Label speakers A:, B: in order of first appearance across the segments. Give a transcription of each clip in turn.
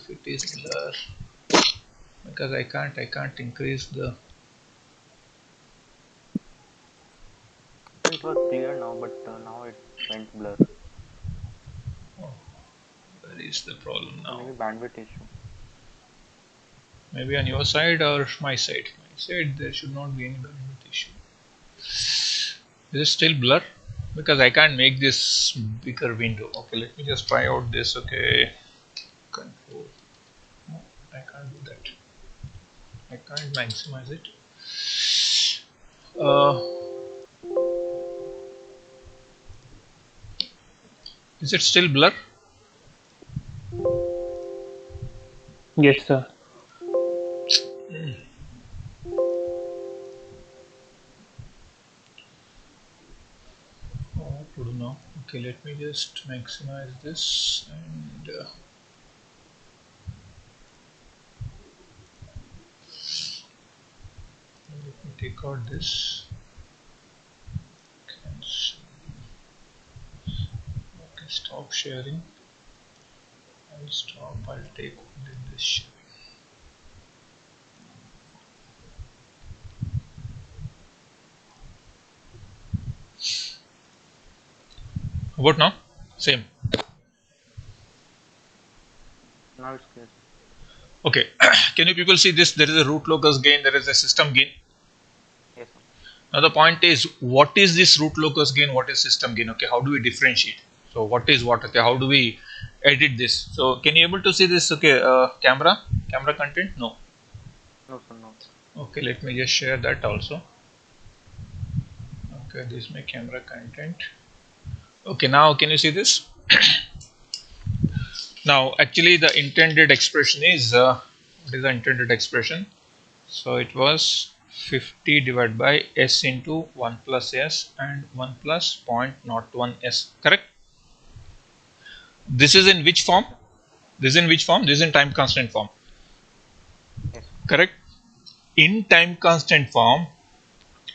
A: if it is blur, because I can't increase the.
B: It was clear now, but now it went blur.
A: Oh, where is the problem now?
B: Maybe bandwidth issue.
A: Maybe on your side or my side? My side, there should not be any bandwidth issue. Is it still blur? Because I can't make this bigger window. Okay, let me just try out this. Okay, control. No, I can't do that. I can't maximize it. Uh, is it still blur?
C: Yes, sir.
A: What to do now? Okay, let me just maximize this and let me take out this. Cancel. Okay, stop sharing. I'll stop. I'll take only this sharing. How about now? Same.
B: Now it's clear.
A: Okay, can you people see this? There is a root locus gain, there is a system gain.
B: Yes, sir.
A: Now the point is, what is this root locus gain? What is system gain? Okay, how do we differentiate? So what is what? Okay, how do we edit this? So can you able to see this? Okay, camera content? No.
B: No, sir, no.
A: Okay, let me just share that also. Okay, this is my camera content. Okay, now can you see this? Now actually the intended expression is what is the intended expression? So it was 50 divided by s into 1 plus s and 1 plus 0.01 s, correct? This is in which form? This is in which form? This is in time constant form,
B: Yes,
A: correct? In time constant form,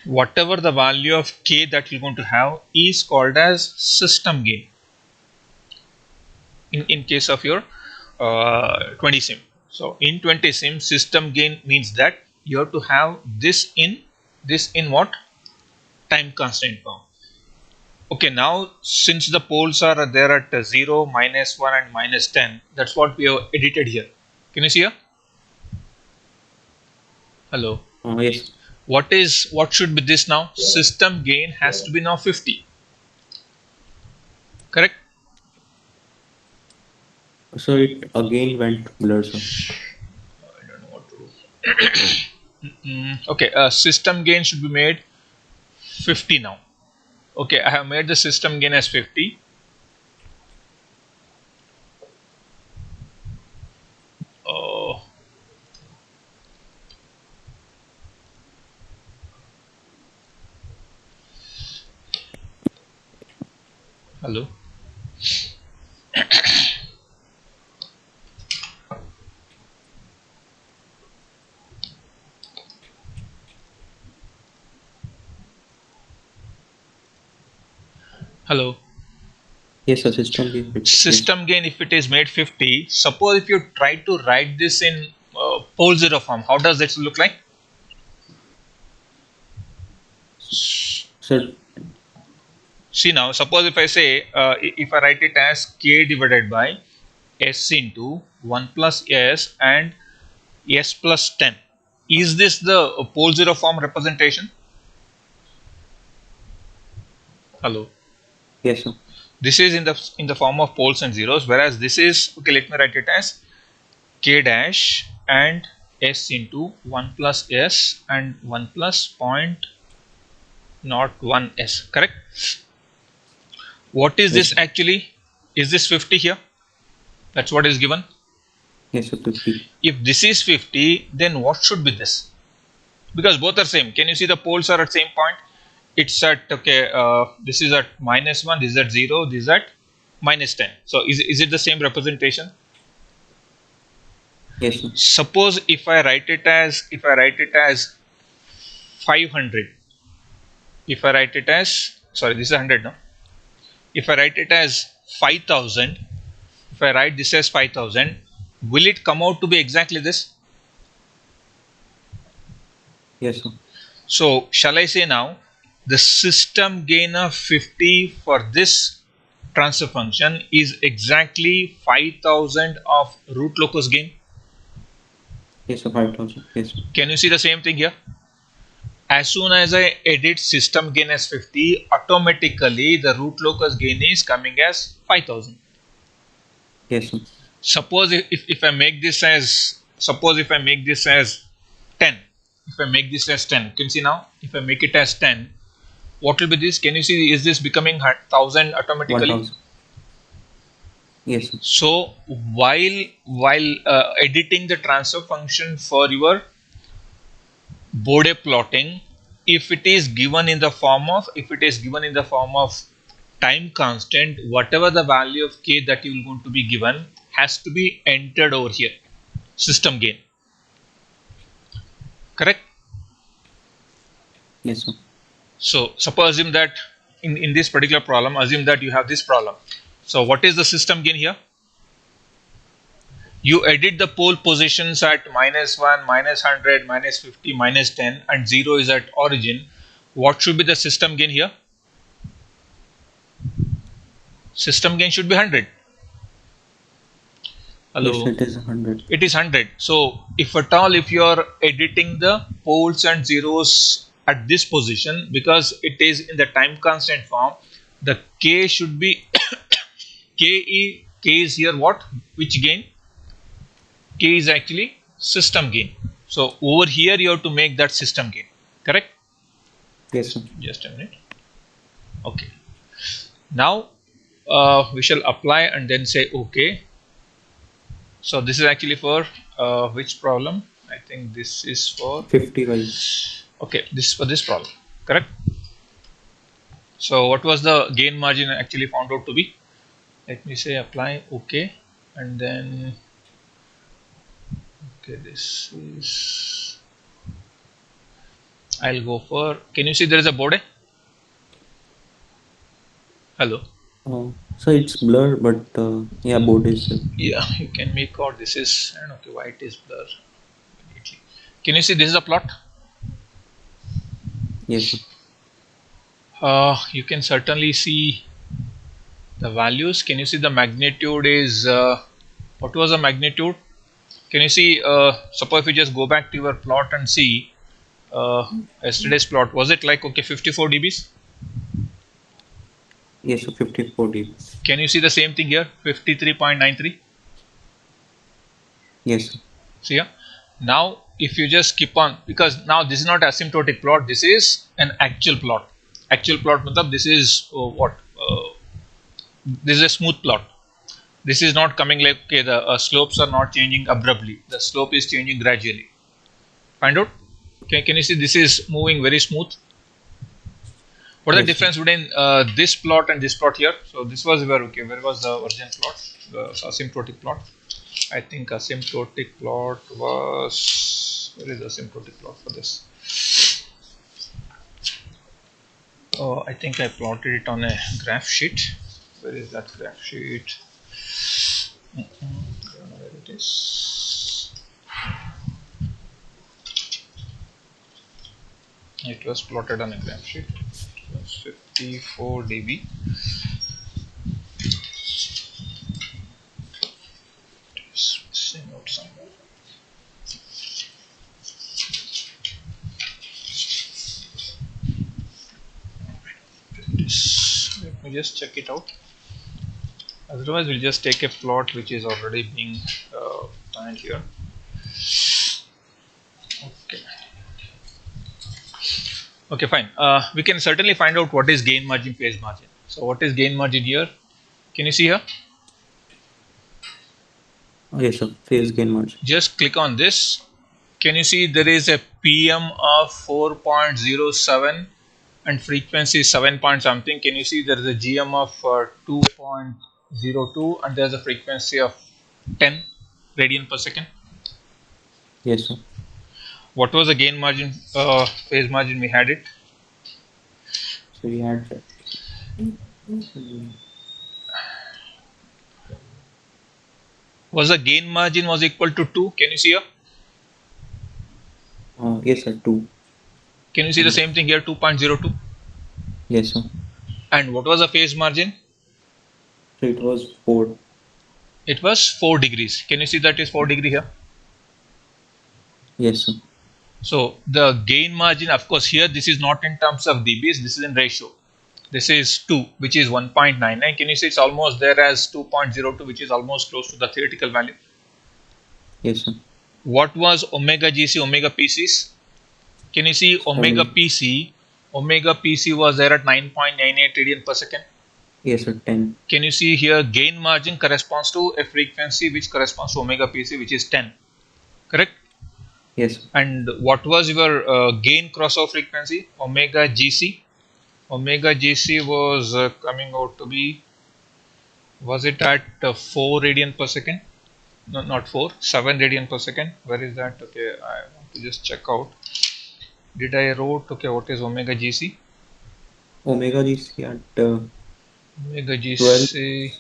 A: whatever the value of k that you're going to have is called as system gain. In case of your 20 sim. So in 20 sim, system gain means that you have to have this in what? Time constant form. Okay, now since the poles are there at 0, -1 and -10, that's what we have edited here. Can you see here? Hello.
D: Yes.
A: What should be this now? System gain has to be now 50. Correct?
D: So it again went blur, sir.
A: I don't know what to do. Okay, system gain should be made 50 now. Okay, I have made the system gain as 50. Oh, hello. Hello.
D: Yes, sir. System gain 50.
A: System gain, if it is made 50, suppose if you try to write this in pole zero form, how does it look like?
D: Sir,
A: See now, suppose if I say, if I write it as k divided by s into 1 plus s and s plus 10, is this the pole zero form representation? Hello.
D: yes, sir.
A: This is in the form of poles and zeros, whereas this is, okay, let me write it as k dash and s into 1 plus s and 1 plus 0.01 s, correct? What is
D: Yes,
A: this actually? Is this 50 here? That's what is given.
D: yes, sir. 50.
A: If this is 50, then what should be this? Because both are same. Can you see the poles are at same point? It's at, okay, this is at -1, this is at 0, this is at -10. So is it the same representation?
D: Yes, sir.
A: Suppose if I write it as 500, if I write it as, sorry, this is 100 now. If I write it as 5000, if I write this as 5000, will it come out to be exactly this?
D: Yes, sir.
A: So shall I say now the system gain of 50 for this transfer function is exactly 5000 of root locus gain?
D: Yes, sir. 5,000. Yes, sir.
A: Can you see the same thing here? As soon as I edit system gain as 50, automatically the root locus gain is coming as 5000.
D: Yes, sir.
A: Suppose if I make this as 10, if I make this as 10, can you see now if I make it as 10, what will be this? Can you see, is this becoming 1000 automatically?
D: 1,000. Yes, sir.
A: So while editing the transfer function for your Bode plotting, if it is given in the form of time constant, whatever the value of k that you are going to be given has to be entered over here, system gain. Correct?
D: Yes, sir.
A: So suppose assume that in this particular problem, assume that you have this problem. So what is the system gain here? You edit the pole positions at -1, -100, -50, -10, and 0 is at origin. What should be the system gain here? System gain should be 100.
D: Yes,
A: Hello?
D: sir. It is 100.
A: It is 100. So if at all, if you are editing the poles and zeros at this position, because it is in the time constant form, the k should be k is here what? Which gain? K is actually system gain. So over here you have to make that system gain. Correct?
D: Yes, sir.
A: Just a minute. Okay. Now we shall apply and then say OK. So this is actually for which problem? I think this is for
D: 50Y.
A: okay. This is for this problem. Correct. So what was the gain margin actually found out to be? Let me say apply OK, and then okay. This is I'll go for. Can you see there is a Bode? Hello.
D: So it's blur, but yeah, Bode is there.
A: Yeah, you can make out this is, I don't know, okay, why it is blur immediately. Can you see this is a plot?
D: Yes, sir.
A: You can certainly see the values. Can you see the magnitude is what was the magnitude? Can you see suppose if you just go back to your plot and see yesterday's plot, was it like okay 54 dBs?
D: Yes, sir. 54 dB.
A: Can you see the same thing here, 53.93?
D: Yes, sir.
A: See here. Now if you just keep on, because now this is not asymptotic plot, this is an actual plot. Actual plot matlab this is what this is a smooth plot. This is not coming like okay the slopes are not changing abruptly, the slope is changing gradually. Find out. Okay, can you see this is moving very smooth? What is the
D: Yes,
A: difference between this plot and this plot here? So this was where okay, where was the origin plot, the asymptotic plot? I think asymptotic plot was, where is the asymptotic plot for this? Oh, I think I plotted it on a graph sheet. Where is that graph sheet? I don't know where it is. It was plotted on a graph sheet. It was 54 dB. It's missing out somewhere. Let me just check it out. Otherwise, we'll just take a plot which is already being done here. Okay. Okay, fine. We can certainly find out what is gain margin, phase margin. So, what is gain margin here? Can you see here?
D: Yes, sir. Phase gain margin.
A: Just click on this. Can you see there is a PM of 4.07 and frequency 7 point something? Can you see there is a GM of 2.02 and there's a frequency of 10 radian per second?
D: Yes, sir.
A: What was the gain margin, phase margin we had it?
D: So we had
A: Was the gain margin was equal to 2? Can you see here?
D: Yes, sir. 2.
A: Can you see the same thing here? 2.02.
D: Yes, sir.
A: And what was the phase margin?
D: So it was 4.
A: It was 4 degrees. Can you see that is 4 degree here?
D: Yes, sir.
A: So the gain margin, of course, here this is not in terms of dBs, this is in ratio. This is 2, which is 1.99. Can you see it's almost there as 2.02, which is almost close to the theoretical value.
D: Yes, sir.
A: What was omega GC, omega PCs? Can you see omega PC? Omega PC was there at 9.98 radian per second.
D: Yes, sir. 10.
A: Can you see here gain margin corresponds to a frequency which corresponds to omega PC, which is 10. Correct?
D: Yes, sir.
A: And what was your gain crossover frequency? Omega GC. Omega GC was coming out to be, was it at 4 radian per second? No, not 4, 7 radian per second. Where is that? Okay, I want to just check out. Did I wrote, okay, what is omega GC?
D: Omega GC at
A: Omega
D: 12.
A: GC,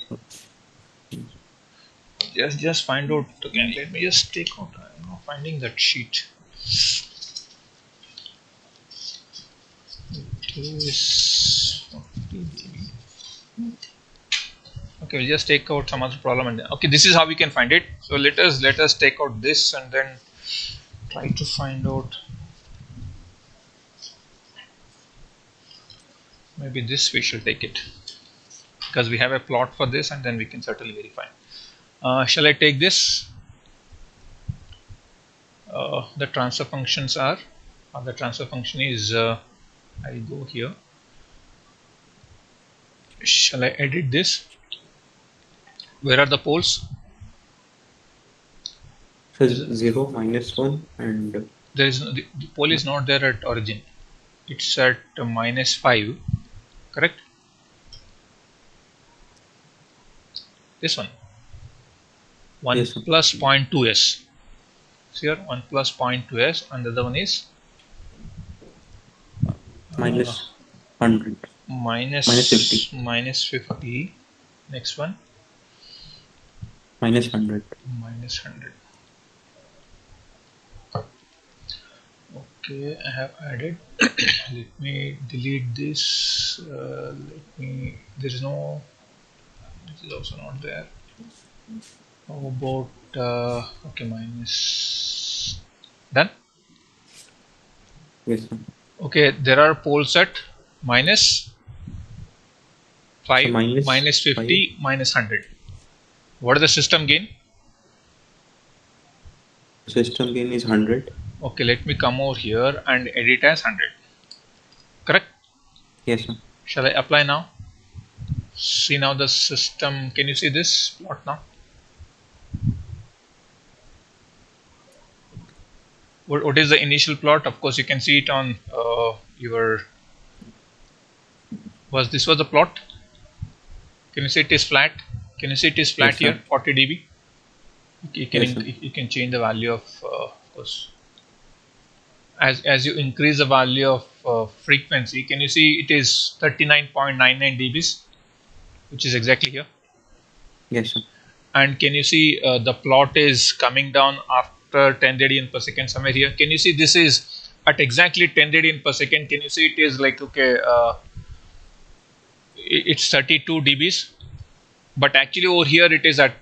A: just find out again. Let me just take out, I'm not finding that sheet. It is 40 dB. Okay, we'll just take out some other problem and then, okay, this is how we can find it. So let us take out this and then try to find out. Maybe this we should take it because we have a plot for this and then we can certainly verify. Shall I take this? The transfer functions are, the transfer function is, I'll go here. Shall I edit this? Where are the poles?
D: So 0, -1, and
A: There is no, the pole is not there at origin. It's at -5. Correct? This one. 1
D: yes, sir.
A: plus 0.2s. So here 1 plus 0.2s and the other one is
D: -100.
A: minus
D: -50.
A: minus 50. Next one
D: -100.
A: minus 100. Okay, I have added. Let me delete this. There is no, this is also not there. How about okay, minus, done.
D: Yes, sir.
A: Okay, there are poles at minus 5,
D: So minus
A: minus 50, minus 100. What is the system gain?
D: System gain is 100.
A: Okay, let me come over here and edit as 100. Correct?
D: Yes, sir.
A: Shall I apply now? See now the system. Can you see this plot now? What is the initial plot? Of course, you can see it on your. This was the plot? Can you see it is flat? Can you see it is flat
D: Yes,
A: here?
D: sir.
A: 40 dB. You can
D: Yes, sir.
A: you can change the value of course. As you increase the value of frequency, can you see it is 39.99 dBs, which is exactly here.
D: Yes, sir.
A: And can you see the plot is coming down after 10 radian per second somewhere here. Can you see this is at exactly 10 radian per second. Can you see it is like, okay, it's 32 dBs, but actually over here it is at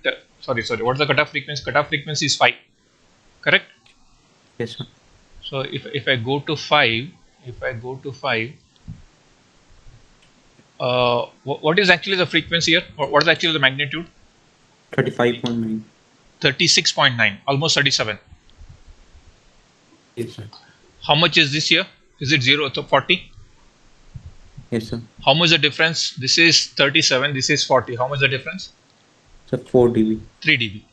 A: sorry, what's the cutoff frequency? Cutoff frequency is 5. Correct?
D: Yes, sir.
A: So if I go to 5, what is actually the frequency here? What is actually the magnitude?
D: 35.9.
A: 36.9, almost 37.
D: Yes, sir.
A: How much is this here? Is it 0 to 40?
D: Yes, sir.
A: How much the difference? This is 37, this is 40. How much the difference?
D: So 4 dB.
A: 3 dB.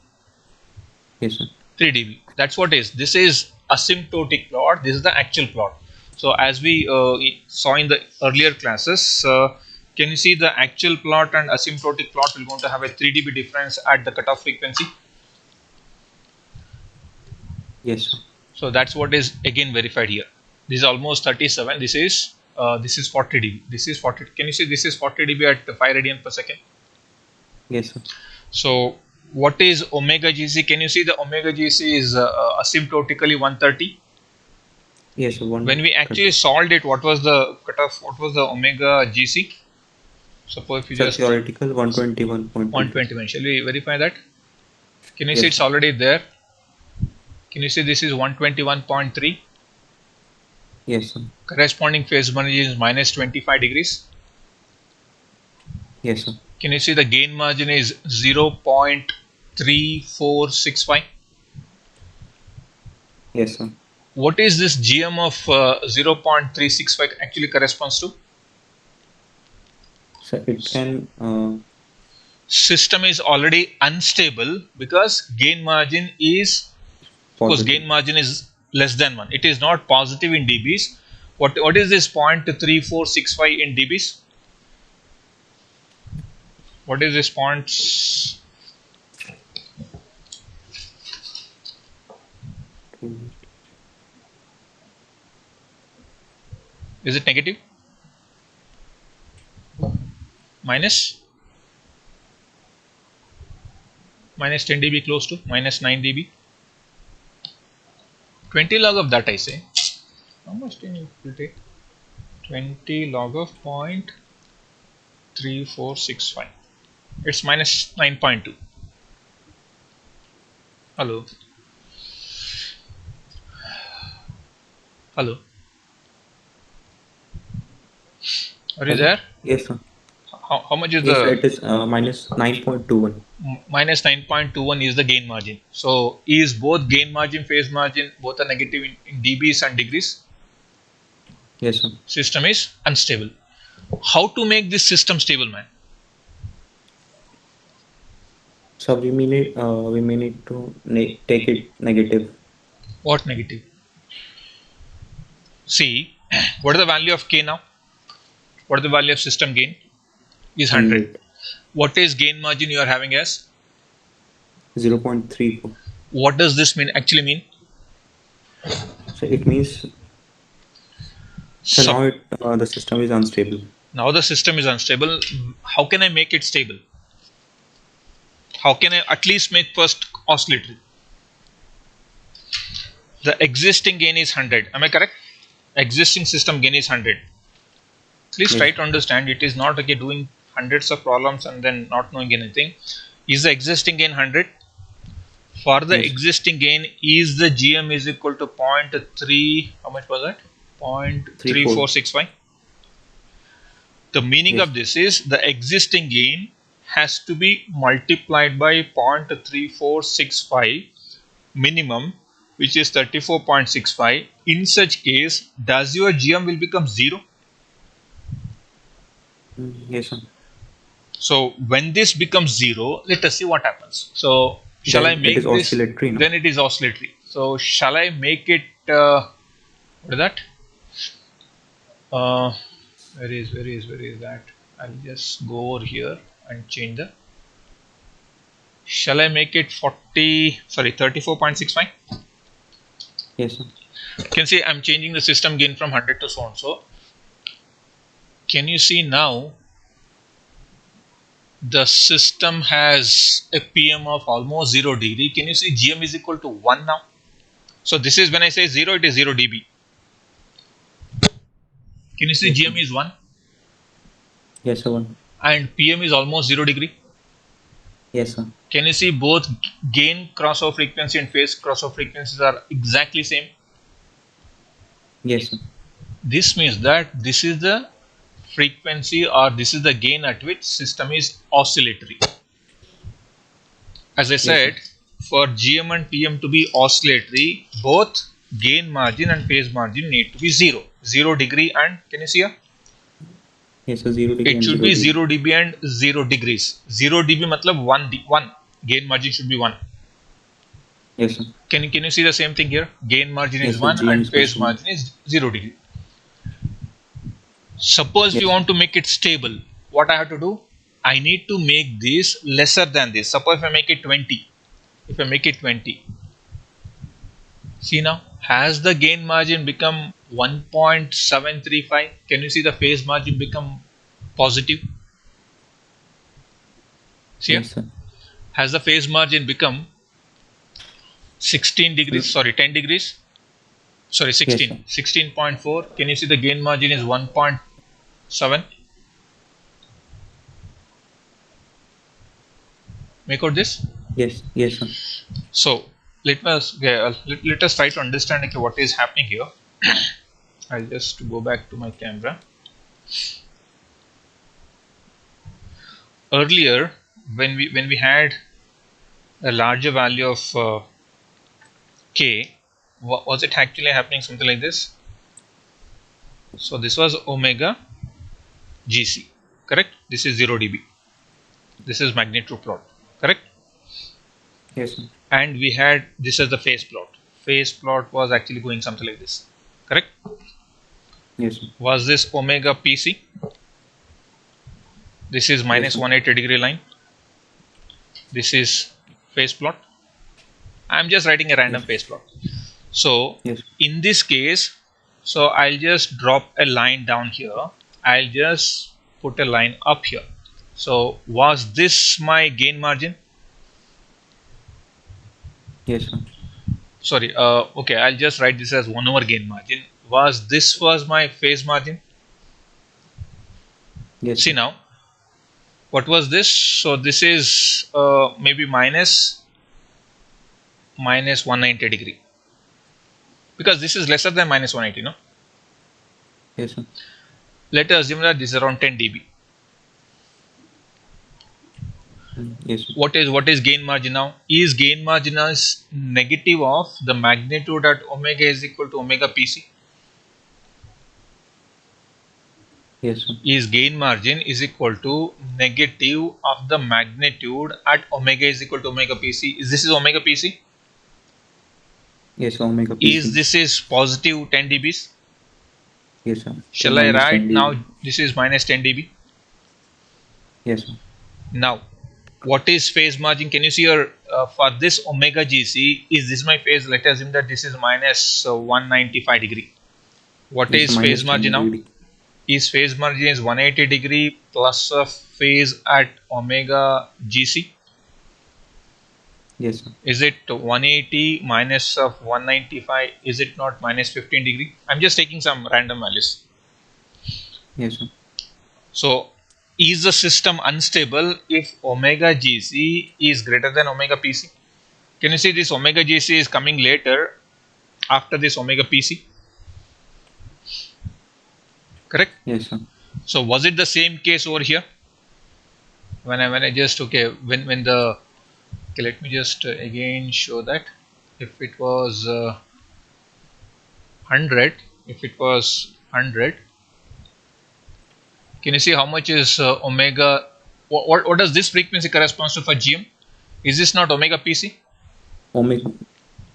D: Yes, sir.
A: 3 dB. That's what is. This is asymptotic plot. This is the actual plot. So as we saw in the earlier classes, can you see the actual plot and asymptotic plot will going to have a 3 dB difference at the cutoff frequency?
D: Yes, sir.
A: So that's what is again verified here. This is almost 37. This is 40 dB. This is 40. Can you see this is 40 dB at 5 radian per second?
D: Yes, sir.
A: So what is omega GC? Can you see the omega GC is asymptotically 130?
D: Yes, sir.
A: When we actually
D: 130.
A: solved it, what was the cutoff? What was the omega GC? Suppose if you
D: Sir,
A: just
D: theoretical 121.22.
A: 121. Shall we verify that? Can you see
D: Yes,
A: it's
D: sir.
A: already there? Can you see this is 121.3?
D: Yes, sir.
A: Corresponding phase margin is minus 25 degrees.
D: Yes, sir.
A: Can you see the gain margin is 0.3465?
D: Yes, sir.
A: What is this GM of 0.365 actually corresponds to?
D: So it can
A: System is already unstable because gain margin is, of course, gain
D: positive.
A: margin is less than 1. It is not positive in dBs. What is this 0.3465 in dBs? What is this point? Is it negative? Minus 10 dB, close to minus 9 dB. 20 log of that, I say. How much can you take? 20 log of 0.3465. It's minus 9.2. Hello. Hello. Are you
D: Hello?
A: there?
D: Yes, sir.
A: How much is
D: Yes, sir.
A: the
D: It is minus 9.21.
A: minus 9.21 is the gain margin. So is both gain margin, phase margin, both are negative in dBs and degrees?
D: Yes, sir.
A: System is unstable. How to make this system stable, man?
D: So we may need to take it negative.
A: What negative? See, what is the value of K now? What is the value of system gain? Is 100.
D: 100.
A: What is gain margin you are having as?
D: 0.34.
A: What does this mean actually mean?
D: So it means so
A: Sup-
D: now the system is unstable.
A: Now the system is unstable. How can I make it stable? How can I at least make first oscillatory? The existing gain is 100. Am I correct? Existing system gain is 100. Please
D: Yes.
A: try to understand, it is not okay doing hundreds of problems and then not knowing anything. Is the existing gain 100? For the
D: Yes.
A: existing gain, is the GM is equal to 0.3, how much was that?
D: 34.
A: 0.3465. The meaning
D: Yes.
A: of this is the existing gain has to be multiplied by 0.3465 minimum, which is 34.65. In such case, does your GM will become 0?
D: Yes, sir.
A: So when this becomes 0, let us see what happens. So shall I
D: Then it is
A: make this?
D: oscillatory, no?
A: Then it is oscillatory. So shall I make it? What is that? Where is that? I'll just go over here and change the. Shall I make it 40? Sorry, 34.65.
D: Yes, sir.
A: You can see I'm changing the system gain from 100 to so on. So can you see now? The system has a PM of almost 0 degree. Can you see GM is equal to 1 now? So this is when I say 0, it is 0 dB. Can you see
D: Yes, sir.
A: GM is 1
D: Yes, sir. 1.
A: and PM is almost 0 degree?
D: Yes, sir.
A: Can you see both gain crossover frequency and phase crossover frequencies are exactly same?
D: Yes, sir.
A: This means that this is the frequency or this is the gain at which system is oscillatory. As I
D: Yes, sir.
A: said, for GM and PM to be oscillatory, both gain margin and phase margin need to be 0. 0 degree and can you see here?
D: Yes, sir. 0 degree
A: It
D: and
A: should
D: 0
A: be
D: degree.
A: 0 dB and 0 degrees. 0 dB matlab 1 gain margin should be 1.
D: Yes, sir.
A: Can you see the same thing here? Gain margin is
D: Yes, sir.
A: 1
D: GM
A: and
D: is
A: phase
D: also 1.
A: margin is 0 degree. Suppose we
D: Yes, sir.
A: want to make it stable, what I have to do? I need to make this lesser than this. Suppose if I make it 20. If I make it 20. See now, has the gain margin become 1.735? Can you see the phase margin become positive? See here?
D: Yes, sir.
A: Has the phase margin become 16 degrees? Sorry, 10 degrees? Sorry,
D: Yes,
A: 16.
D: sir.
A: 16.4. Can you see the gain margin is 1.7? Make out this.
D: Yes, yes, sir.
A: So let us try to understand okay, what is happening here. I'll just go back to my camera. Earlier, when we had a larger value of k, was it actually happening something like this? So this was omega gc, correct? This is 0 dB. This is magnitude plot, correct?
D: Yes, sir.
A: And we had this as the phase plot. Phase plot was actually going something like this, correct?
D: Yes, sir.
A: Was this omega pc? This is
D: Yes,
A: minus
D: sir.
A: 180 degree line. This is phase plot. I'm just writing a random
D: Yes,
A: phase plot. So
D: yes,
A: in this case, so I'll just drop a line down here. I'll just put a line up here. So was this my gain margin?
D: yes, sir.
A: Sorry, okay, I'll just write this as 1 over gain margin. Was my phase margin?
D: Yes,
A: See
D: sir.
A: now, what was this? So this is maybe minus 190 degree, because this is lesser than minus 180, no?
D: Yes, sir.
A: Let us assume that this is around 10 dB.
D: Yes, sir.
A: What is gain margin now? Is gain margin is negative of the magnitude at omega is equal to omega pc?
D: Yes, sir.
A: Is gain margin is equal to negative of the magnitude at omega is equal to omega pc? Is this is omega pc?
D: Yes, omega
A: Is
D: PC.
A: this is positive 10 dBs?
D: Yes, sir.
A: Shall I
D: Minus 10
A: write now
D: dB.
A: this is minus 10 dB?
D: Yes, sir.
A: Now, what is phase margin? Can you see here for this omega gc? Is this my phase? Let us assume that this is minus 195 degree. What
D: Yes, sir.
A: is phase
D: Minus 10
A: margin now?
D: degree.
A: Is phase margin is 180 degree plus of phase at omega gc?
D: Yes, sir.
A: Is it 180 minus of 195? Is it not minus 15 degree? I'm just taking some random values.
D: Yes, sir.
A: So is the system unstable if omega gc is greater than omega pc? Can you see this omega gc is coming later after this omega pc, correct?
D: Yes, sir.
A: So was it the same case over here? When I just okay, when the okay, let me just again show that. If it was 100, if it was 100, can you see how much is omega? What does this frequency corresponds to for GM? Is this not omega PC?
D: Omega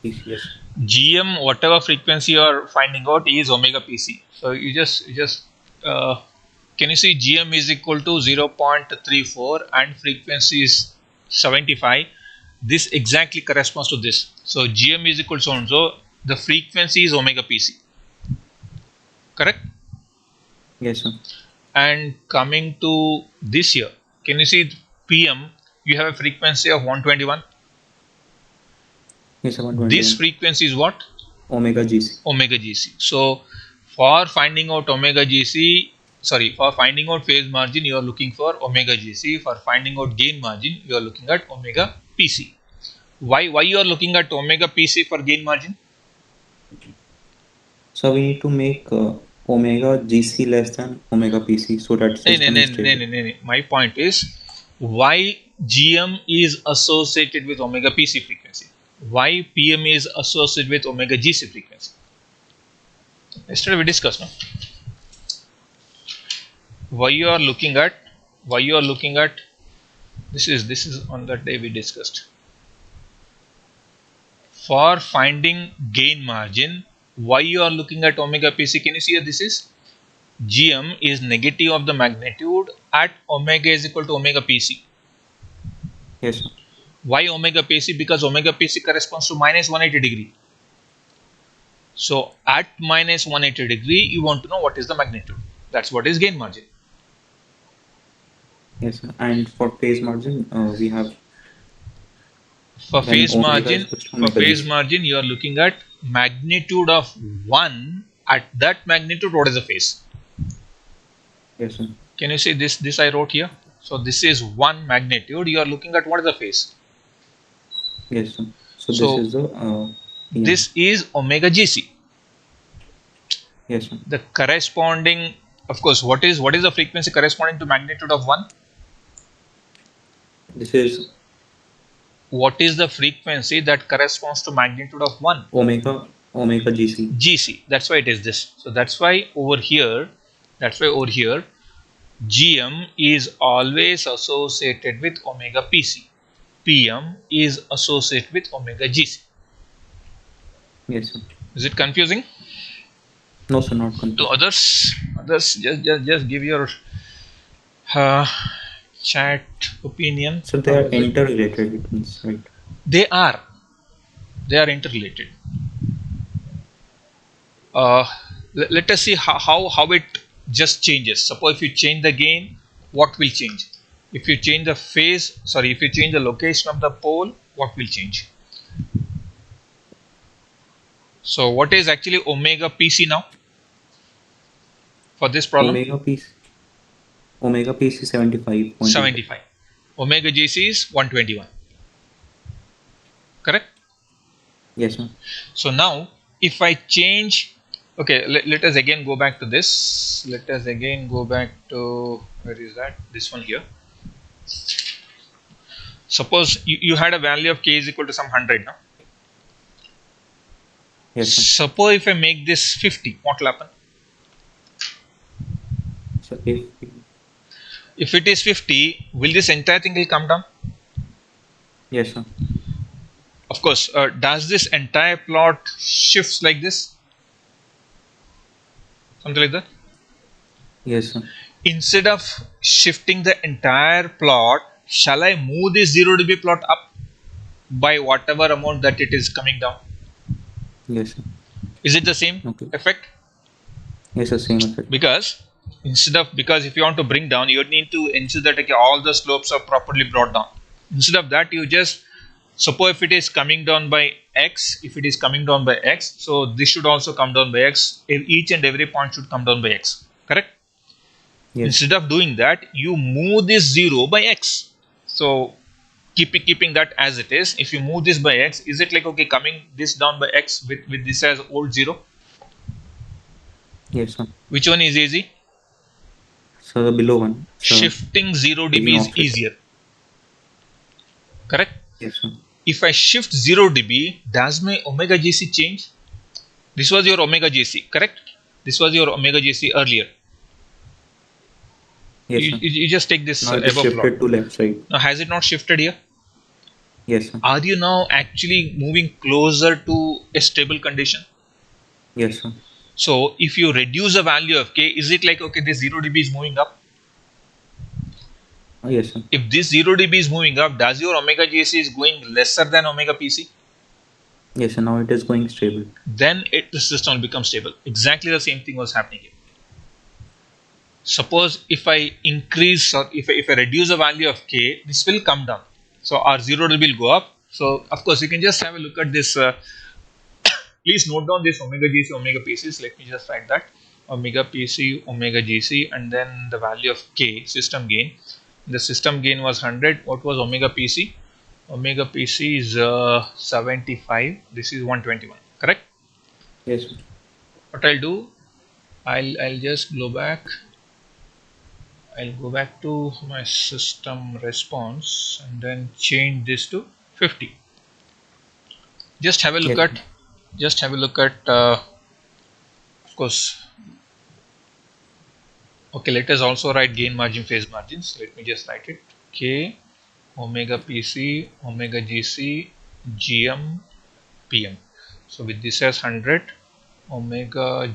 D: PC. Yes.
A: GM, whatever frequency you are finding out, is omega PC. So you just can you see GM is equal to 0.34 and frequency is 75. This exactly corresponds to this. So GM is equal to so and so. The frequency is omega PC, correct?
D: Yes, sir.
A: And coming to this here, can you see PM? You have a frequency of 121.
D: Yes, sir.
A: This
D: 121.
A: frequency is what?
D: Omega GC.
A: Omega GC. So for finding out omega GC, sorry, for finding out phase margin, you are looking for omega GC. For finding out gain margin, you are looking at omega PC. Why you are looking at omega PC for gain margin?
D: So we need to make omega GC less than omega PC so that system is stable.
A: No. My point is why GM is associated with omega PC frequency. Why PM is associated with omega GC frequency. Yesterday we discussed, no? Why you are looking at this is on that day we discussed. For finding gain margin, why you are looking at omega PC? Can you see here? This is GM is negative of the magnitude at omega is equal to omega PC.
D: Yes, sir.
A: Why omega PC? Because omega PC corresponds to minus 180 degree. So at minus 180 degree, you want to know what is the magnitude. That's what is gain margin.
D: Yes, sir. And for phase margin, we have
A: For
D: Then
A: phase
D: omega
A: margin,
D: is equals to omega GC.
A: you are looking at magnitude of 1. At that magnitude, what is the phase?
D: Yes, sir.
A: Can you see this I wrote here? So this is 1 magnitude. You are looking at what is the phase?
D: Yes, sir. So this
A: So
D: is the PM.
A: this is omega GC.
D: Yes, sir.
A: The corresponding, of course, what is the frequency corresponding to magnitude of 1?
D: This is
A: What is the frequency that corresponds to magnitude of 1?
D: omega GC.
A: GC. That's why it is this. So that's why over here, GM is always associated with omega PC. PM is associated with omega GC.
D: Yes, sir.
A: Is it confusing?
D: No, sir, not
A: To
D: confused.
A: others, just give your chat opinion.
D: So they are interrelated, it means, right?
A: They are interrelated. Let us see how it just changes. Suppose if you change the gain, what will change? If you change the phase, if you change the location of the pole, what will change? So what is actually omega PC now for this problem?
D: Omega PC 75.
A: 75. Omega GC is 121. Correct?
D: Yes, sir.
A: So now if I change, okay, let us again go back to this. Let us again go back to, where is that? This one here. Suppose you had a value of k is equal to some 100 now.
D: Yes, sir.
A: Suppose if I make this 50, what will happen?
D: So
A: If it is 50, will this entire thing will come down?
D: yes, sir.
A: Of course. Does this entire plot shifts like this? Something like that?
D: Yes, sir.
A: Instead of shifting the entire plot, shall I move this 0 dB plot up by whatever amount that it is coming down?
D: Yes, sir.
A: Is it the same effect?
D: Yes, sir, same effect.
A: Because if you want to bring down, you need to ensure that all the slopes are properly brought down. Instead of that, you just suppose if it is coming down by x, so this should also come down by x. Each and every point should come down by x. Correct?
D: Yes.
A: Instead of doing that, you move this 0 by x. So keeping that as it is. If you move this by x, is it like okay coming this down by x with this as old 0?
D: Yes, sir.
A: Which one is easy?
D: So the below one. So
A: shifting 0 dB is easier. Correct?
D: Yes, sir.
A: If I shift 0 dB, does my omega GC change? This was your omega GC, correct? This was your omega GC earlier.
D: Yes, sir.
A: You just take this
D: now it is
A: above
D: shifted
A: plot.
D: to left side.
A: Now has it not shifted here?
D: Yes, sir.
A: Are you now actually moving closer to a stable condition?
D: Yes, sir.
A: So if you reduce the value of k, is it like okay this 0 dB is moving up?
D: Yes, sir.
A: If this 0 dB is moving up, does your omega GC is going lesser than omega PC?
D: Yes, sir. Now it is going stable.
A: Then the system will become stable. Exactly the same thing was happening here. Suppose if I increase or if I reduce the value of k, this will come down. So our 0 dB will go up. So of course you can just have a look at this. Please note down this omega GC, omega PCs. Let me just write that. Omega PC, omega GC, and then the value of k, system gain. The system gain was 100. What was omega PC? Omega PC is 75. This is 121. Correct?
D: Yes, sir.
A: What I'll do, I'll just go back. I'll go back to my system response and then change this to 50. Just have a look at. Of course. Okay, let us also write gain margin, phase margins. Let me just write it. K, omega PC, omega GC, GM, PM. So with this as 100, omega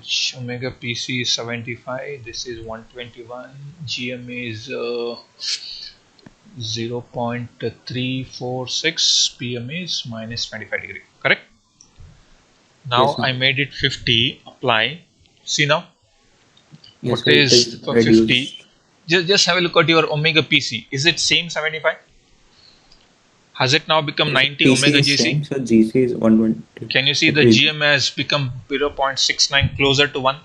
A: PC is 75. This is 121. GM is 0.346. PM is minus 25 degree. Correct? Now
D: Yes,
A: I made it 50. Apply. See now.
D: Yes,
A: What
D: sir, it
A: is for
D: reduced.
A: 50? Just have a look at your omega PC. Is it same 75? Has it now become 90
D: PC
A: omega
D: is
A: GC?
D: same, so GC is 120.
A: Can you see the
D: Agreed.
A: GM has become 0.69 closer to 1?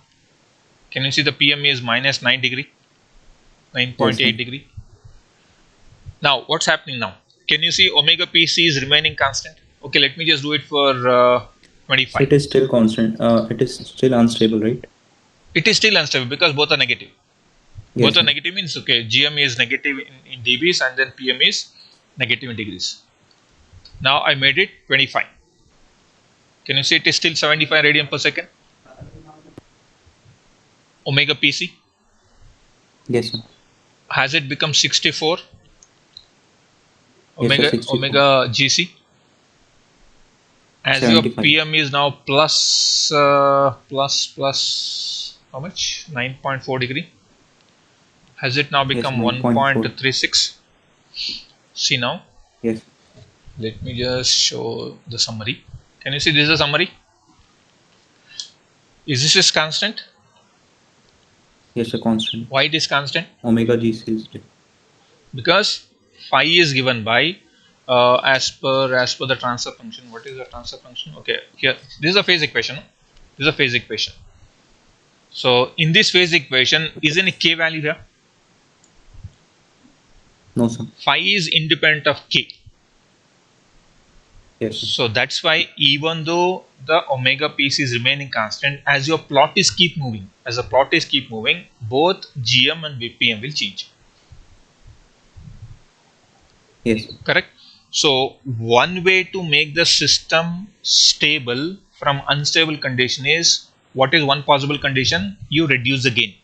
A: Can you see the PME is minus 9 degree, 9.8
D: Yes, sir.
A: degree? Now, what's happening now? Can you see omega PC is remaining constant? Okay, let me just do it for
D: So
A: 25.
D: it is still constant. It is still unstable, right?
A: It is still unstable because both are negative.
D: Yes,
A: Both are
D: sir.
A: negative means, okay, GM is negative in dBs and then PM is negative in degrees. Now I made it 25. Can you see it is still 75 radian per second? Omega PC.
D: Yes, sir.
A: Has it become 64?
D: Yes, sir. 64.
A: Omega GC. As your
D: 75.
A: PM is now plus how much? 9.4 degree. Has it now
D: Yes,
A: become
D: 9.4.
A: 1.36? See now.
D: Yes.
A: Let me just show the summary. Can you see this is a summary? Is this is constant?
D: Yes, sir. Constant.
A: Why it is constant?
D: Omega GC is
A: Because phi is given by as per the transfer function. What is the transfer function? Okay, here this is a phase equation. This is a phase equation. So in this phase equation, is any k value here?
D: no, sir.
A: Phi is independent of k.
D: Yes, sir.
A: So that's why even though the omega piece is remaining constant, as your plot is keep moving, both GM and VPM will change.
D: Yes, sir.
A: Correct? So one way to make the system stable from unstable condition is, what is one possible condition? You reduce the gain.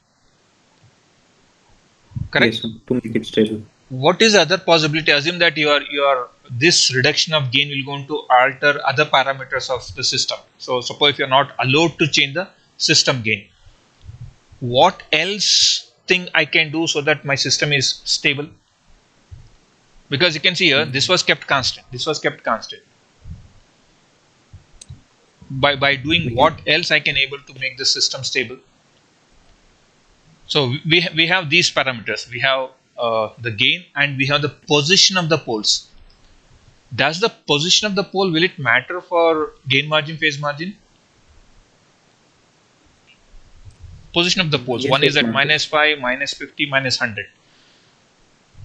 A: Correct?
D: Yes, sir. To make it stable.
A: What is the other possibility? Assume that your this reduction of gain will going to alter other parameters of the system. So suppose if you are not allowed to change the system gain, what else thing I can do so that my system is stable? Because you can see here, this was kept constant. By doing
D: We
A: what
D: can.
A: else I can able to make the system stable? So we have these parameters. We have the gain and we have the position of the poles. Does the position of the pole, will it matter for gain margin, phase margin? Position of the poles.
D: Yes,
A: One is
D: it
A: at
D: matters.
A: -5, -50, -100.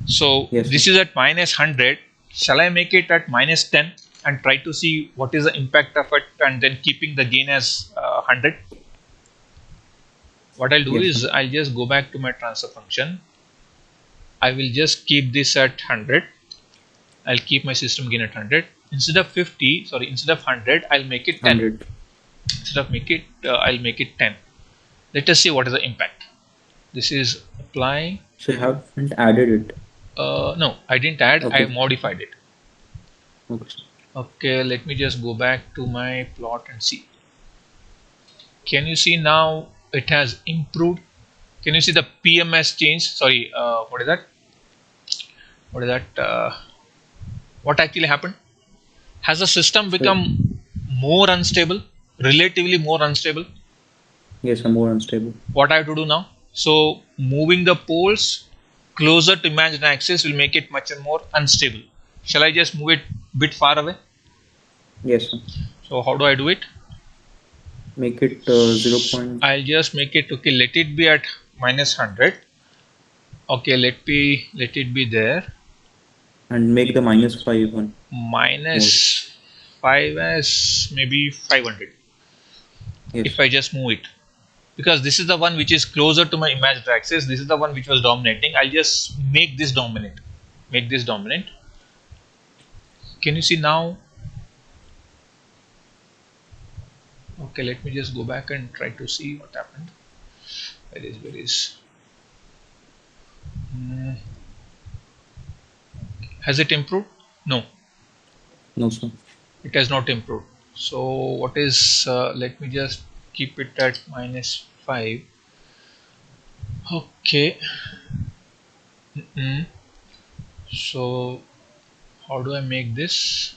A: So
D: Yes, sir.
A: this is at -100. Shall I make it at -10 and try to see what is the impact of it, and then keeping the gain as 100? What I'll do
D: Yes,
A: is
D: sir.
A: I'll just go back to my transfer function. I will just keep this at 100. I'll keep my system gain at 100. Instead of 100, I'll make it 10.
D: 100.
A: I'll make it 10. Let us see what is the impact. This is apply.
D: So you haven't added it.
A: No, I didn't add. I
D: Okay.
A: modified it.
D: Okay, sir.
A: Okay, let me just go back to my plot and see. Can you see now it has improved? Can you see the PMS change? Sorry, what is that? What actually happened? Has the system
D: So
A: become more unstable, relatively more unstable?
D: yes, sir. More unstable.
A: What I have to do now? So moving the poles closer to imaginary axis will make it much more unstable. Shall I just move it a bit far away?
D: Yes, sir.
A: So how do I do it?
D: Make it 0.
A: I'll just make it, okay, let it be at -100. Okay, let it be there.
D: And make the -5 one more.
A: -5 as maybe 500
D: Yes,
A: if I just move it, because this is the one which is closer to my imaginary axis. This is the one which was dominating. I'll just make this dominant. Can you see now? Okay, let me just go back and try to see what happened. Where is has it improved? No,
D: no, sir.
A: it has not improved. So what is let me just keep it at -5. Okay. So how do I make this?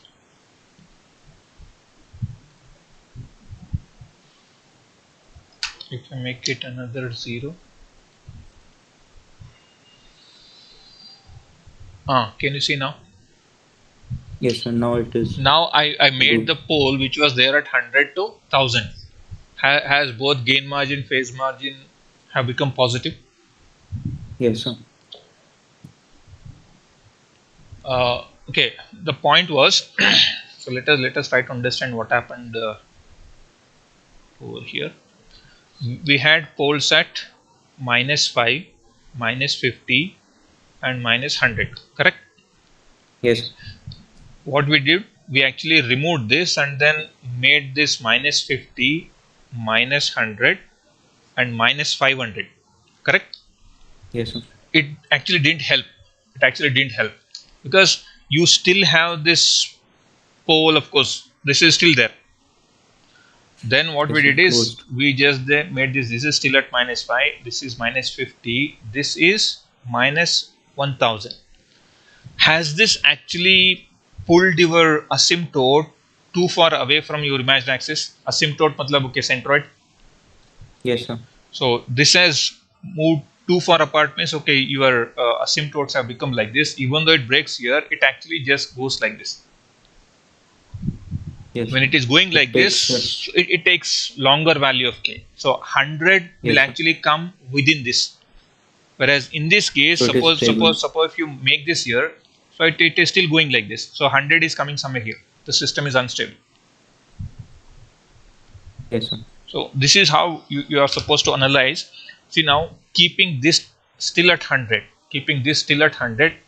A: If I make it another 0, can you see now?
D: Yes, sir. Now it is.
A: Now I made
D: Good.
A: the pole which was there at 100 to 1000. Has both gain margin, phase margin have become positive?
D: Yes, sir.
A: Okay, the point was so let us try to understand what happened over here. We had poles at -5, -50, and -100. Correct?
D: Yes.
A: What we did, we actually removed this and then made this -50, -100, and -500. Correct?
D: Yes, sir.
A: It actually didn't help. It actually didn't help because you still have this pole. Of course, this is still there. Then what we
D: Yes, sir.
A: did is
D: Closed.
A: we just made this. This is still at -5. This is -50. This is -1000. Has this actually pulled your asymptote too far away from your imagined axis? Asymptote matlab okay, centroid.
D: Yes, sir.
A: So this has moved too far apart, means okay, your asymptotes have become like this. Even though it breaks here, it actually just goes like this.
D: Yes.
A: When it is going like
D: takes,
A: this, it takes longer value of k. So 100 will
D: Yes, sir.
A: actually come within this. Whereas in this case,
D: So it is stable.
A: suppose if you make this here, so it is still going like this. So 100 is coming somewhere here. The system is unstable.
D: Yes, sir.
A: So this is how you are supposed to analyze. See, now keeping this still at 100,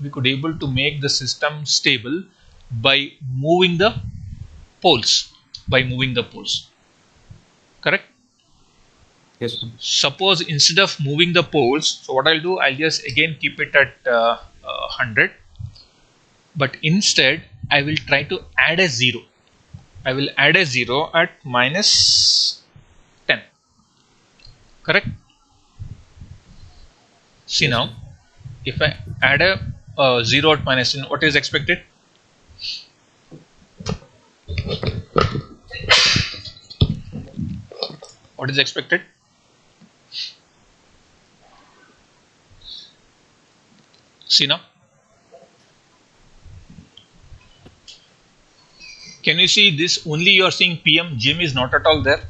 A: we could able to make the system stable by moving the poles. Correct?
D: Yes, sir.
A: Suppose instead of moving the poles, so what I'll do, I'll just again keep it at 100, but instead I will try to add a 0. I will add a 0 at -10. Correct? See,
D: Yes,
A: now
D: sir.
A: if I add a 0 at -10, what is expected? What is expected? See, now can you see this? Only you are seeing PM. Jim is not at all there.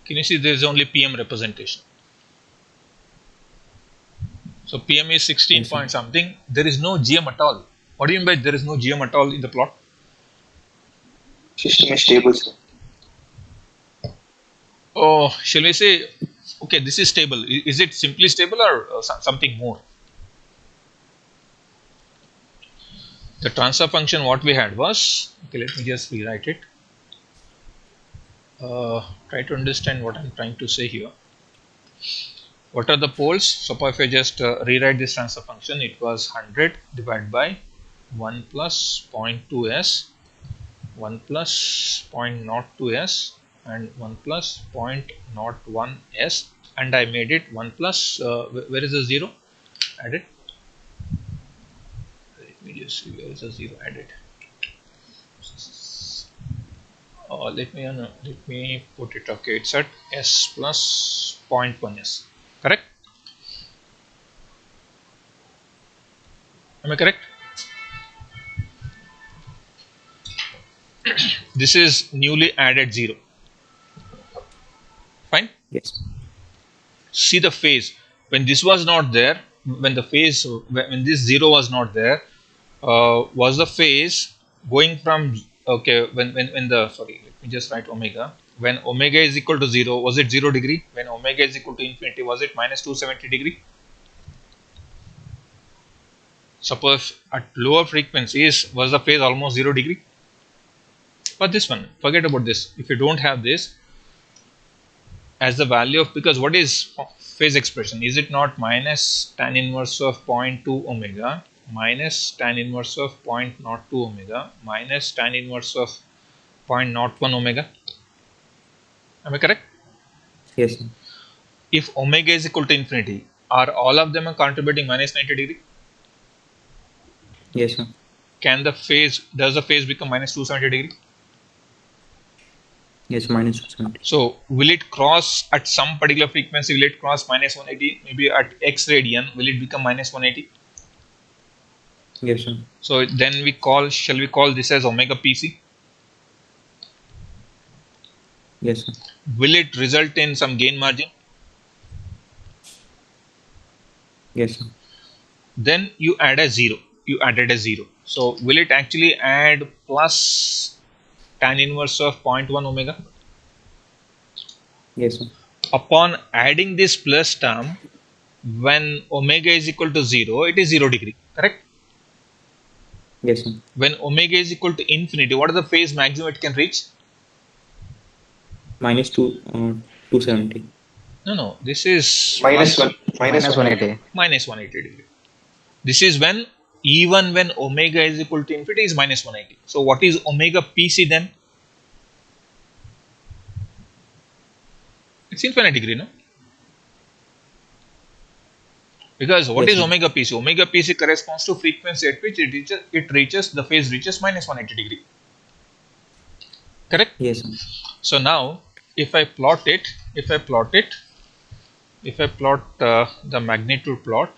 A: Can you see there is only PM representation? So PM is 16
D: Yes, sir.
A: point something. There is no GM at all. What do you mean by there is no GM at all in the plot?
E: System is stable, sir.
A: Oh, shall we say, okay, this is stable. Is it simply stable or something more? The transfer function what we had was, okay, let me just rewrite it. Try to understand what I'm trying to say here. What are the poles? Suppose if I just rewrite this transfer function, it was 100 divided by 1 plus 0.2s, 1 plus 0.02s, and 1 plus 0.01s, and I made it 1 plus, where is the 0? Added. Let me just see where is the 0 added. Let me put it, okay, it's at s plus 0.1s. Correct? Am I correct? This is newly added 0. Fine.
D: Yes.
A: See the phase. When this was not there, when this 0 was not there, was the phase going from, okay, when the, sorry, let me just write omega. When omega is equal to 0, was it 0 degree? When omega is equal to infinity, was it -270 degree? Suppose at lower frequencies, was the phase almost 0 degree? But this one, forget about this. If you don't have this as the value of, because what is phase expression? Is it not minus tan inverse of 0.2 omega minus tan inverse of 0.02 omega minus tan inverse of 0.01 omega? Am I correct?
D: Yes, sir.
A: If omega is equal to infinity, are all of them are contributing -90 degree?
D: Yes, sir.
A: Can the phase, does the phase become -270 degree?
D: Yes, -270.
A: So will it cross at some particular frequency? Will it cross -180? Maybe at x radian, will it become -180?
D: Yes, sir.
A: So then shall we call this as omega PC?
D: Yes, sir.
A: Will it result in some gain margin?
D: Yes, sir.
A: Then you add a 0. You added a 0. So will it actually add plus tan inverse of 0.1 omega?
D: Yes, sir.
A: Upon adding this plus term, when omega is equal to 0, it is 0 degree, correct?
D: Yes, sir.
A: When omega is equal to infinity, what is the phase maximum it can reach?
D: Minus 270.
A: No, this is
B: Minus 180.
A: minus 180 degree. This is when, even when omega is equal to infinity, is minus 180. So what is omega PC then? It's infinite degree, no? Because what
D: Yes,
A: is
D: sir.
A: omega PC? Omega PC corresponds to frequency at which the phase reaches minus 180 degree. Correct?
D: Yes, sir.
A: So now, if I plot the magnitude plot,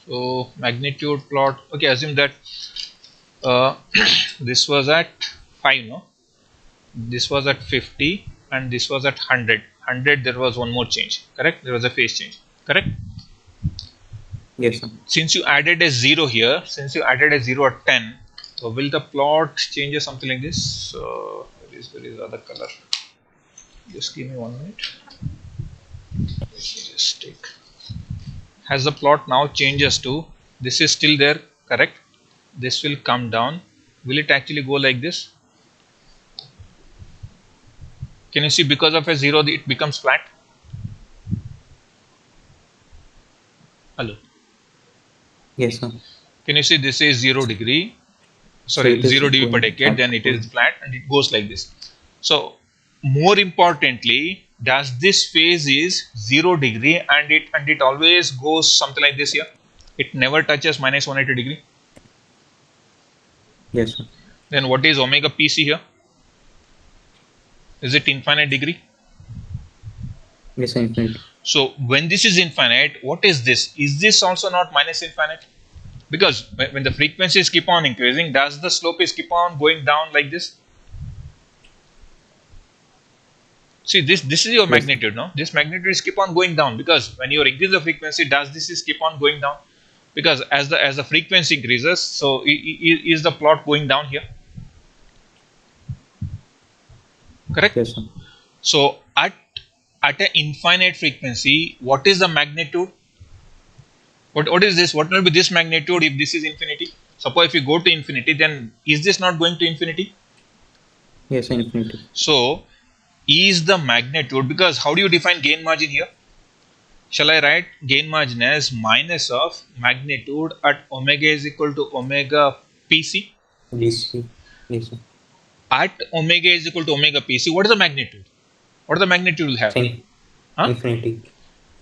A: so magnitude plot, okay, assume that this was at 5, no? This was at 50 and this was at 100. 100, there was one more change, correct? There was a phase change, correct?
D: Yes, sir.
A: Since you added a 0 here, since you added a 0 at 10, so will the plot change something like this? Where is the other color? Just give me 1 minute. Let me just take. Has the plot now changes to, this is still there, correct? This will come down. Will it actually go like this? Can you see, because of a 0 it becomes flat? Hello.
D: Yes, sir.
A: Can you see, this is 0 degree,
D: So
A: sorry,
D: it is
A: 0 dB per
D: going
A: decade, then it is flat and it goes like this. So more importantly, does this phase is 0 degree and it always goes something like this here? It never touches minus 180 degree.
D: Yes, sir.
A: Then what is omega PC here? Is it infinite degree?
D: Yes, sir. Infinite.
A: So when this is infinite, what is this? Is this also not minus infinite? Because when the frequencies keep on increasing, does the slope is keep on going down like this? See, this is your
D: Yes,
A: magnitude, no? This magnitude is keep on going down, because when you increase the frequency, does this is keep on going down? Because as the frequency increases, so is the plot going down here? Correct?
D: yes, sir.
A: So at an infinite frequency, what is the magnitude? What is this? What will be this magnitude if this is infinity? Suppose if you go to infinity, then is this not going to infinity?
D: Yes, sir. Infinity.
A: So is the magnitude, because how do you define gain margin here? Shall I write gain margin as minus of magnitude at omega is equal to omega PC?
D: DC. Yes, sir.
A: At omega is equal to omega PC, what is the magnitude? What is the magnitude will have?
D: Same.
A: Huh?
D: Infinity.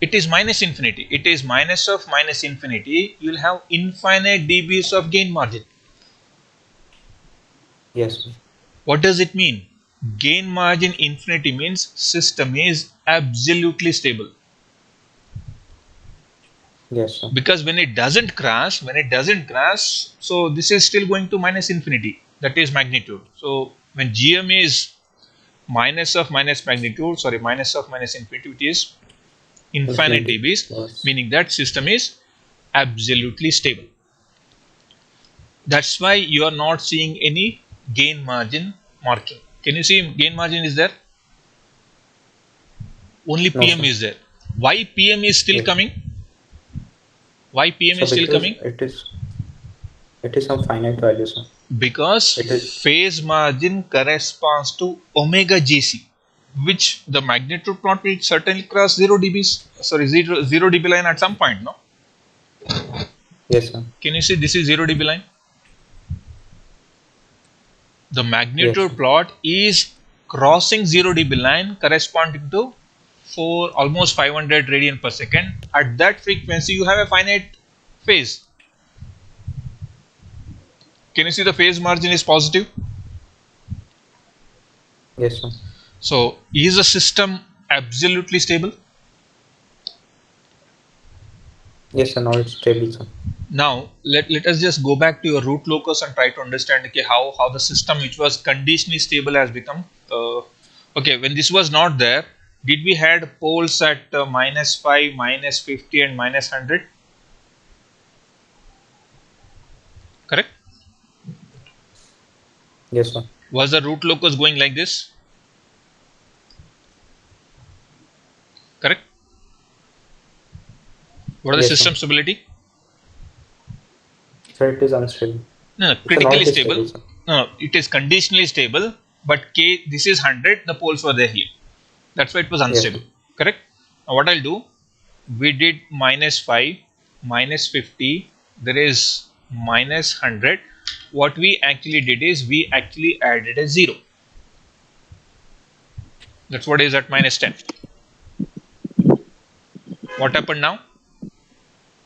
A: It is minus infinity. It is minus of minus infinity. You will have infinite dBs of gain margin.
D: Yes, sir.
A: What does it mean? Gain margin infinity means system is absolutely stable.
D: Yes, sir.
A: Because when it doesn't crash, so this is still going to minus infinity. That is magnitude. So when GM is minus of minus magnitude, sorry, minus of minus infinity, it is infinite
D: Infinity.
A: dBs,
D: Yes.
A: meaning that system is absolutely stable. That's why you are not seeing any gain margin marking. Can you see gain margin is there? Only
D: No,
A: PM
D: sir.
A: is there. Why PM is still
D: Yes.
A: coming? Why PM
D: So
A: is still
D: because
A: coming?
D: it is some finite value, sir.
A: Because
D: It is
A: phase margin corresponds to omega GC, which the magnitude plot will certainly cross 0 dBs, sorry, 0 dB line at some point, no?
D: yes, sir.
A: Can you see this is 0 dB line? The
D: Yes,
A: magnitude
D: sir.
A: plot is crossing 0 dB line corresponding to for almost 500 radian per second. At that frequency, you have a finite phase. Can you see the phase margin is positive?
D: Yes, sir.
A: So is the system absolutely stable?
D: Yes, sir. Now it's stable, sir.
A: Now let us just go back to your root locus and try to understand, okay, how the system which was conditionally stable has become. Okay, when this was not there, did we had poles at -5, -50 and -100? Correct.
D: Yes, sir.
A: Was the root locus going like this? Correct. What are the
D: Yes, sir.
A: system stability?
D: So it is unstable.
A: No,
D: So now
A: critically
D: it is
A: stable.
D: stable, sir.
A: No, it is conditionally stable, but K, this is 100, the poles were there here. That's why it was
D: Yes,
A: unstable.
D: sir.
A: Correct. Now what I'll do, we did -5, -50, there is -100. What we actually did is we actually added a 0. That's what is at -10. What happened now?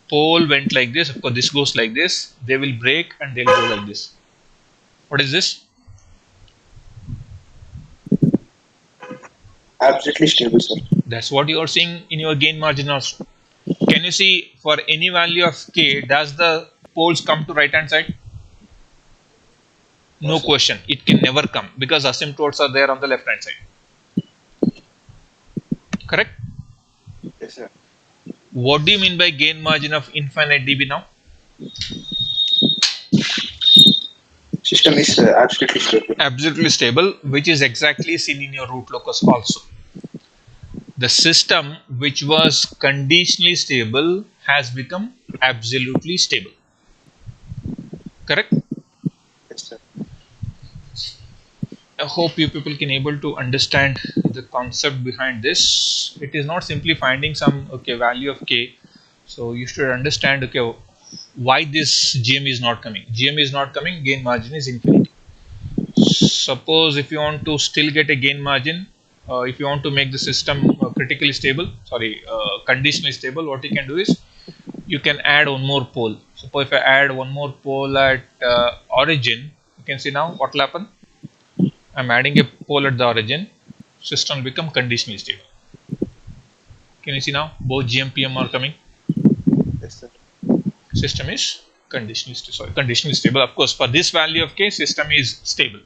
A: Pole went like this. Of course, this goes like this. They will break and they'll go like this. What is this?
E: Absolutely stable, sir.
A: That's what you are seeing in your gain margin also. Can you see for any value of K, does the poles come to right hand side? No
E: sir.
A: question. It can never come because asymptotes are there on the left hand side. Correct?
E: Yes, sir.
A: What do you mean by gain margin of infinite dB now?
E: System is absolutely stable.
A: Absolutely stable, which is exactly seen in your root locus also. The system which was conditionally stable has become absolutely stable. Correct?
E: Yes, sir.
A: I hope you people can able to understand the concept behind this. It is not simply finding some value of K. So you should understand why this GM is not coming. GM is not coming, gain margin is infinity. Suppose if you want to still get a gain margin, if you want to make the system critically stable, conditionally stable, what you can do is you can add one more pole. Suppose if I add one more pole at origin, you can see now what will happen. I'm adding a pole at the origin, system will become conditionally stable. Can you see now both GMPM are coming?
E: Yes, sir.
A: System is conditionally stable. Of course, for this value of K, system is stable.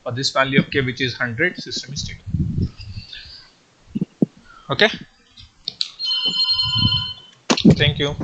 A: For this value of K, which is 100, system is stable. Okay. Thank you.